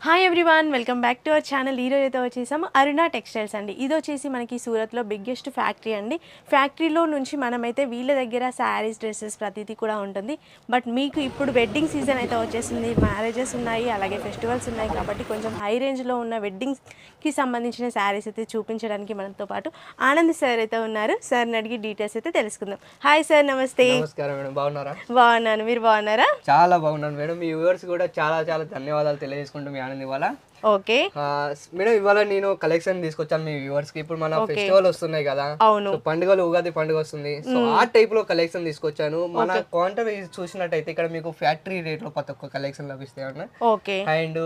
Hi everyone, welcome back to our channel. ఈరోజు అయితే వచ్చేసాము అరుణ టెక్స్టైల్స్ అండి. ఇది వచ్చేసి మనకి సూరత్లో బిగ్గెస్ట్ ఫ్యాక్టరీ అండి. ఫ్యాక్టరీలో నుంచి మనమైతే వీళ్ళ దగ్గర శారీస్, డ్రెస్సెస్ ప్రతిదీ కూడా ఉంటుంది. బట్ మీకు ఇప్పుడు వెడ్డింగ్ సీజన్ అయితే వచ్చేసింది, మ్యారేజెస్ ఉన్నాయి, అలాగే ఫెస్టివల్స్ ఉన్నాయి. కాబట్టి కొంచెం హై రేంజ్లో ఉన్న వెడ్డింగ్కి సంబంధించిన శారీస్ అయితే చూపించడానికి మనతో పాటు ఆనంద్ సార్ అయితే ఉన్నారు. సార్ని అడిగి డీటెయిల్స్ అయితే తెలుసుకుందాం. హాయ్ సార్, నమస్తే. నమస్కారం మేడం, బాగున్నారా? బాగున్నాను, మీరు బాగున్నారా? చాలా బాగున్నాను మేడం. మీ వ్యూవర్స్ కూడా చాలా చాలా ధన్యవాదాలు తెలియజేసుకుంటాం మీ ఆనంద్ ఇవాళ. ఓకే మేడం, ఇవాళ నేను కలెక్షన్ తీసుకొచ్చాను మీ వ్యూవర్స్ కి. ఇప్పుడు మన ఫెస్టివల్ వస్తున్నాయి కదా, అవును, పండుగలు, ఉగాది పండుగ వస్తుంది. సో ఆ టైప్ లో కలెక్షన్ తీసుకొచ్చాను. మన కౌంటర్ చూసినట్టయితే ఇక్కడ మీకు ఫ్యాక్టరీ రేట్ లో ప్రతి ఒక్క కలెక్షన్ లభిస్తాయి అన్న. ఓకే. అండ్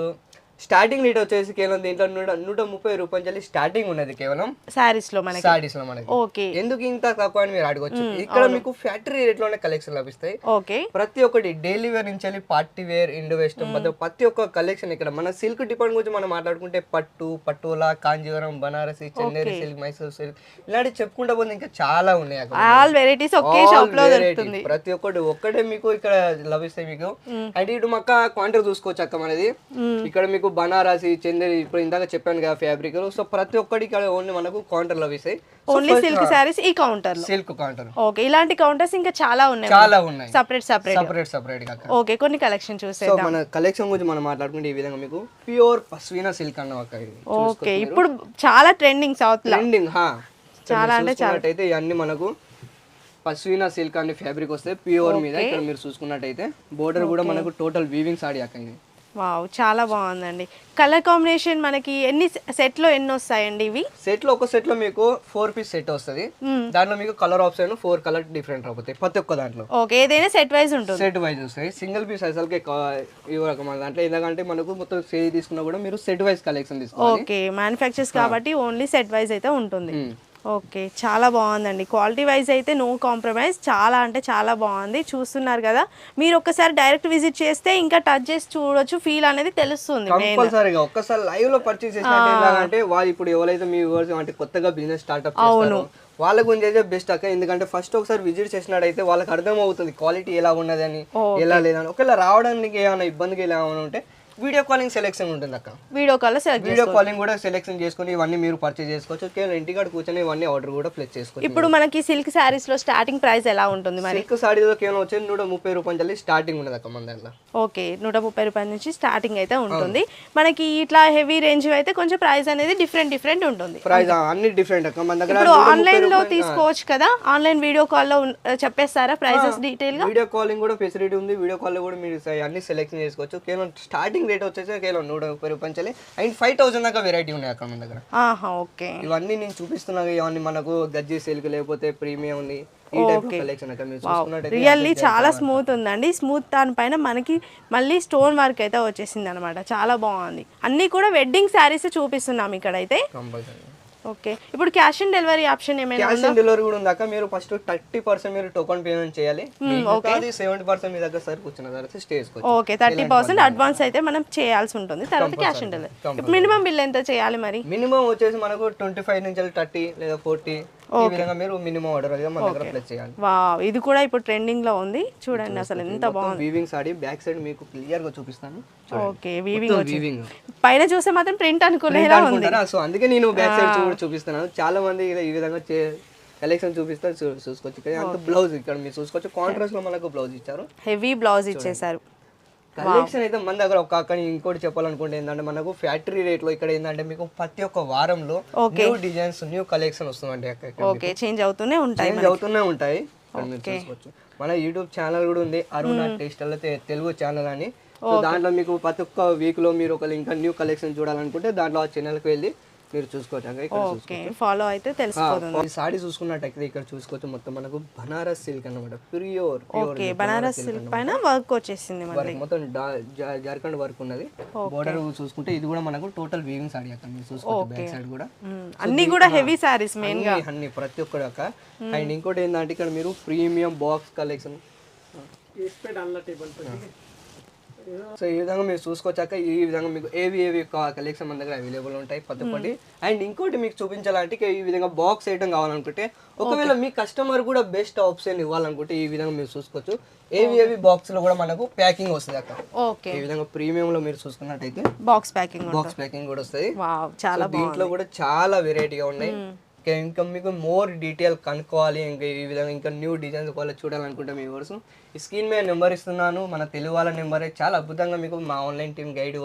స్టార్టింగ్ రేట్ వచ్చేసి కేవలం దీంట్లో 130 రూపాయలు స్టార్టింగ్ ఉన్నది కేవలం సారీస్ లో మనకి. ఓకే, ఎందుకు ఇంత తక్కువ అని మీరు అడగొచ్చు. ఇక్కడ మీకు ఫ్యాక్టరీ రేట్ లోనే కలెక్షన్ లభిస్తాయి. ఓకే, ప్రతి ఒక్కటి డైలీ వేర్ నుంచి పార్టీ వేర్, ఇండో వెస్టర్న్, ప్రతి ఒక్క కలెక్షన్ ఇక్కడ. మన సిల్క్ డిపార్ట్మెంట్ గురించి మనం మాట్లాడుకుంటే పట్టు, పటోలా, కాంజీవరం, బనారసి, చందేరి సిల్క్, మైసూర్ సిల్క్, ఇలాంటి చెప్పుకుంటా పోతే ఇంకా చాలా ఉన్నాయి అక్కడ. ఆల్ వెరైటీస్ ఒకే షాప్ లో దొరుకుతుంది. ప్రతి ఒక్కటి ఒక్కటే మీకు ఇక్కడ లభిస్తాయి మీకు. అంటే ఇటు మక్క క్వాంటిటీ చూసుకోవచ్చు అక్క మనది. ఇక్కడ మీకు బనారసి, చందేరి, ఇప్పుడు ఇందాక చెప్పాను కదా ఫ్యాబ్రిక్. సో ప్రతి ఒక్కటి ఇక్కడ ఓన్లీ మనకు కౌంటర్ లభిస్తాయి. ఓన్లీ సిల్క్ సారీస్ ఈ కౌంటర్ లో. Silk counter. ఓకే, ఇలాంటి కౌంటర్స్ ఇంకా చాలా ఉన్నాయి. సెపరేట్ గా. ఓకే, కొన్ని కలెక్షన్ చూసేద్దాం. సో మన కలెక్షన్ గురించి మనం మాట్లాడుకుంటే ఈ విధంగా మీకు ప్యూర్ పశ్మినా సిల్క్ అన్న ఒక. ఓకే, ఇప్పుడు చాలా ట్రెండింగ్ సౌత్ లో. ట్రెండింగ్ చాలా అంటే చాలా. అయితే ఇవన్నీ మనకు పశ్మినా సిల్క్ అనే ఫ్యాబ్రిక్ వస్తాయి ప్యూర్ మీద. ఇక్కడ మీరు చూసుకున్నట్టయితే బోర్డర్ కూడా మనకు టోటల్ వీవింగ్ సాడీ అక్క ఇది. వావ్, చాలా బాగుందండి. కలర్ కాంబినేషన్ మనకి సెట్ లో ఎన్ని వస్తాయండి ఇవి? సెట్ లో ఒక సెట్ లో మీకు 4 పీస్ సెట్ వస్తుంది. దాంట్లో మీకు కలర్ ఆప్షన్ 4 కలర్ డిఫరెంట్ అవుతాయి ప్రతి ఒక్క దాంట్లో. ఓకే, ఏదైనా సెట్ వైజ్ ఉంటుంది. సెట్ వైజ్ వస్తాయి. సింగిల్ పీస్ అసలుకే మన దాంట్లో ఎందుకంటే మనకు మొత్తం సేల్ తీసుకున్నా కూడా మీరు సెట్ వైజ్ కలెక్షన్ తీసుకోవాలి. ఓకే, మ్యానుఫ్యాక్చర్స్ కాబట్టి ఓన్లీ సెట్ వైజ్ అయితే ఉంటుంది. ఓకే, చాలా బాగుందండి. క్వాలిటీ వైజ్ అయితే నో కాంప్రమైజ్. చాలా అంటే చాలా బాగుంది. చూస్తున్నారు కదా, మీరు ఒక్కసారి డైరెక్ట్ విజిట్ చేస్తే ఇంకా టచ్ చేసి చూడొచ్చు, ఫీల్ అనేది తెలుస్తుంది. కంపల్సరీగా ఒక్కసారి లైవ్ లో పర్చేస్ చేసినట్టే వాళ్ళు ఇప్పుడు ఎవరైతే మీ వ్యూవర్స్ అంటే కొత్తగా బిజినెస్ స్టార్ట్అప్ చేస్తారో వాళ్ళ గురించి అయితే బెస్ట్ అక్క. ఎందుకంటే ఫస్ట్ ఒకసారి విజిట్ చేసినట్టయితే వాళ్ళకి అర్థం అవుతుంది క్వాలిటీ ఎలా ఉన్నది అని, ఎలా లేదని. ఒకవేళ రావడానికి ఏమైనా ఇబ్బందిగా ఎలా ఉంటే వీడియో కాలింగ్ సెలెక్షన్ ఉంటుంది అక్క. వీడియో కాలింగ్ కూడా సెలెక్షన్ చేసుకుని ఇవన్నీ మీరు పర్చేజ్ చేసుకోవచ్చు. కేవలం ఇంటికాడ కూర్చొని ఇవన్నీ ఆర్డర్ కూడా ప్లేస్ చేసుకోవచ్చు. ఇప్పుడు మనకి సిల్క్ సారీస్ లో స్టార్టింగ్ ప్రైస్ ఎలా ఉంటుంది మరి? సిల్క్ సారీస్ లో కేవలం వచ్చి 130 రూపాయలు స్టార్టింగ్ ఉన్నది అక్క మన దాంట్లో. ఓకే, 130 రూపాయల నుంచి స్టార్టింగ్ అయితే ఉంటుంది. మనకి ఇట్లా హెవీ రేంజ్ అయితే కొంచెం ప్రైస్ అనేది డిఫరెంట్ ఉంటుంది. ప్రైస్ అన్ని డిఫరెంట్ అక్క మన దగ్గర. ఇప్పుడు ఆన్లైన్ లో తీసుకోవచ్చు కదా, ఆన్లైన్ వీడియో కాల్ లో చెప్పేస్తారా ప్రైసెస్ డీటెయిల్ గా? వీడియో కాలింగ్ కూడా ఫెసిలిటీ ఉంది. వీడియో కాల్ లో కూడా మీరు అన్ని సెలెక్షన్ చేసుకోవచ్చు. కేవలం స్టార్టింగ్ రేట్ వచ్చేసి కేవలం 130 రూపాయలు అండ్ 5000 దాకా వెరైటీ ఉన్నాయి అక్కడ మన దగ్గర. ఓకే, ఇవన్నీ నేను చూపిస్తున్నా. ఇవన్నీ మనకు గజ్జి సిల్క్ లేకపోతే ప్రీమియం ఉంది. ఈ టైప్ కలెక్షన్ అక్కడ మీరు చూసుకున్నట్లయితే రియల్లీ చాలా స్మూత్ ఉందండి. స్మూత్ దానిపైన మనకి మళ్ళీ స్టోన్ వర్క్ అయితే వచ్చేసింది అనమాట. చాలా బాగుంది. అన్ని కూడా వెడ్డింగ్ శారీస్ చూపిస్తున్నాం ఇక్కడైతే. ఓకే, ఇప్పుడు క్యాష్ ఆన్ డెలివరీ ఆప్షన్ ఏమైనా? క్యాష్ ఆన్ డెలివరీ కూడా ఉందాక. మీరు ఫస్ట్ 30% మీరు టోకెన్ పేమెంట్ చేయాలి. అది 70% మీ దగ్గర సరుకు వచ్చిన తర్వాత స్టే చేసుకోవచ్చు. ఓకే, 30% అడ్వాన్స్ అయితే మనం చేయాల్సి ఉంటుంది. తర్వాత cash on delivery. Minimum bill ఎంత చేయాలి మరి? మినిమం వచ్చేసి మనకు 25 నుంచి 30 లేదా 40 ఈ విధంగా మీరు మినిమం ఆర్డర్ మన దగ్గర ప్లేస్ చేయాలి. వావ్, ఇది కూడా ఇప్పుడు ట్రెండింగ్ లో ఉంది. చూడండి అసలు ఎంత బాగుంది. వీవింగ్ సారీ బ్యాక్ సైడ్ మీకు క్లియర్ గా చూపిస్తాను. ఓకే, వీవింగ్ పైన చూస్తే మాత్రం ప్రింట్ అనుకునేలా ఉంది. సో అందుకే నేను బ్యాక్ సైడ్ చూపిస్తున్నాను. చాలా మంది ఈ విధంగా కలెక్షన్ చూపిస్తారు, చూసుకోవచ్చు. అంత బ్లౌజ్ ఇక్కడ మీరు చూసుకోవచ్చు. కాంట్రాస్ట్ లో మనకు బ్లౌజ్ ఇచ్చారు, హెవీ బ్లౌజ్ ఇచ్చేసారు. కలెక్షన్ అయితే మన దగ్గర ఒక అక్కడ ఇంకోటి చెప్పాలనుకుంటే ఏంటంటే మనకు ఫ్యాక్టరీ రేట్ లో ఇక్కడ ఏంటంటే మీకు ప్రతి ఒక్క వారంలో న్యూ డిజైన్స్, న్యూ కలెక్షన్ వస్తుందండి. ఓకే, చేంజ్ అవుతూనే ఉంటాయి. మీరు చూసుకోవచ్చు. మన యూట్యూబ్ ఛానల్ కూడా ఉంది, అరుణ టెక్స్టైల్ తెలుగు ఛానల్ అని. దాంట్లో మీకు ప్రతి ఒక్క వీక్ లో మీరు ఒక ఇంకా న్యూ కలెక్షన్ చూడాలనుకుంటే దాంట్లో ఆ ఛానల్ కి వెళ్ళి మీరు చూసుకోవచ్చు. ఫాలో అయితే తెలిసిపోతుంది. ఈ సారీ చూసుకున్నట్టయితే ఇక్కడ చూసుకోవచ్చు. మొత్తం మనకు బనారస్ సిల్క్ అన్నమాట. ప్యూర్ బనారస్ సిల్క్ పైన వర్క్ వచ్చేసింది. మొత్తం జార్ఖండ్ వర్క్ ఉన్నది. బోర్డర్ చూసుకుంటే ఇది కూడా మనకు టోటల్ వీవింగ్ సారీ అక్కడ మీరు చూసుకోవచ్చు. బ్యాక్ సైడ్ కూడా అన్ని కూడా హెవీ సారీస్ మెయిన్ గా అన్ని ప్రతి ఒక్కటి అక్క. అండ్ ఇంకోటి ఏంటంటే ఇక్కడ మీరు ప్రీమియం బాక్స్ కలెక్షన్ సో ఈ విధంగా మీరు చూసుకోవచ్చాక ఈ విధంగా మీకు ఏవి కలెక్షన్ మన దగ్గర అవైలబుల్ ఉంటాయి కొత్త. అండ్ ఇంకోటి మీకు చూపించాలంటే ఈ విధంగా బాక్స్ ఐటమ్ కావాలనుకుంటే ఒకవేళ మీ కస్టమర్ కూడా బెస్ట్ ఆప్షన్ ఇవ్వాలనుకుంటే ఈ విధంగా మీరు చూసుకోవచ్చు. ఏవి బాక్స్ లో కూడా మనకు ప్యాకింగ్ వస్తుంది అక్క. ఓకే, ఈ విధంగా ప్రీమియం లో మీరు చూసుకున్నట్టయితే బాక్స్ ప్యాకింగ్ కూడా వస్తుంది. వావ్, చాలా దీంట్లో కూడా చాలా వెరైటీగా ఉన్నాయి. ఇంకా మీకు మోర్ డీటెయిల్ కనుక్కోవాలి, ఇంకా ఈ విధంగా ఇంకా న్యూ డిజైన్స్ ఒకవేళ చూడాలనుకుంటే మీ వర్స్ ఈ స్క్రీన్ మీద నెంబర్ ఇస్తున్నాను, మన తెలుగు వాళ్ళ నెంబరే. చాలా అద్భుతంగా మీకు మా ఆన్లైన్ టీమ్ గైడ్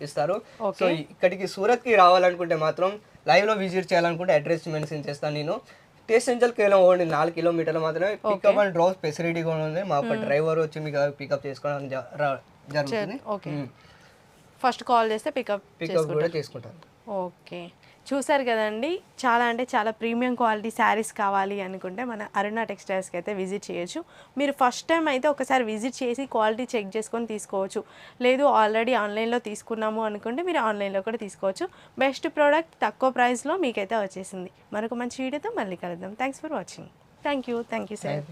ఇస్తారు. సో ఇక్కడికి సూరత్కి రావాలనుకుంటే మాత్రం లైవ్ లో విజిట్ చేయాలనుకుంటే అడ్రస్ మెన్షన్ చేస్తాను నేను. స్టేషన్ కేవలం ఓన్లీ 4 కిలోమీటర్లు మాత్రమే. పికప్ అండ్ డ్రాప్ ఫెసిలిటీ కూడా ఉంది. మా డ్రైవర్ వచ్చి మీకు పికప్ చేసుకోవడం జరుగుతుంది. ఫస్ట్ కాల్ చేస్తే పికప్ కూడా చేసుకుంటారు. ఓకే, చూసారు కదండి. చాలా అంటే చాలా ప్రీమియం క్వాలిటీ శారీస్ కావాలి అనుకుంటే మన అరుణ టెక్స్టైల్స్కి అయితే విజిట్ చేయొచ్చు. మీరు ఫస్ట్ టైం అయితే ఒకసారి విజిట్ చేసి క్వాలిటీ చెక్ చేసుకొని తీసుకోవచ్చు. లేదు ఆల్రెడీ ఆన్లైన్లో తీసుకున్నాము అనుకుంటే మీరు ఆన్లైన్లో కూడా తీసుకోవచ్చు. బెస్ట్ ప్రోడక్ట్ తక్కువ ప్రైస్లో మీకైతే వచ్చేసింది. మరొక మంచి వీడియోతో మళ్ళీ కలుద్దాం. Thanks for watching. Thank you sir.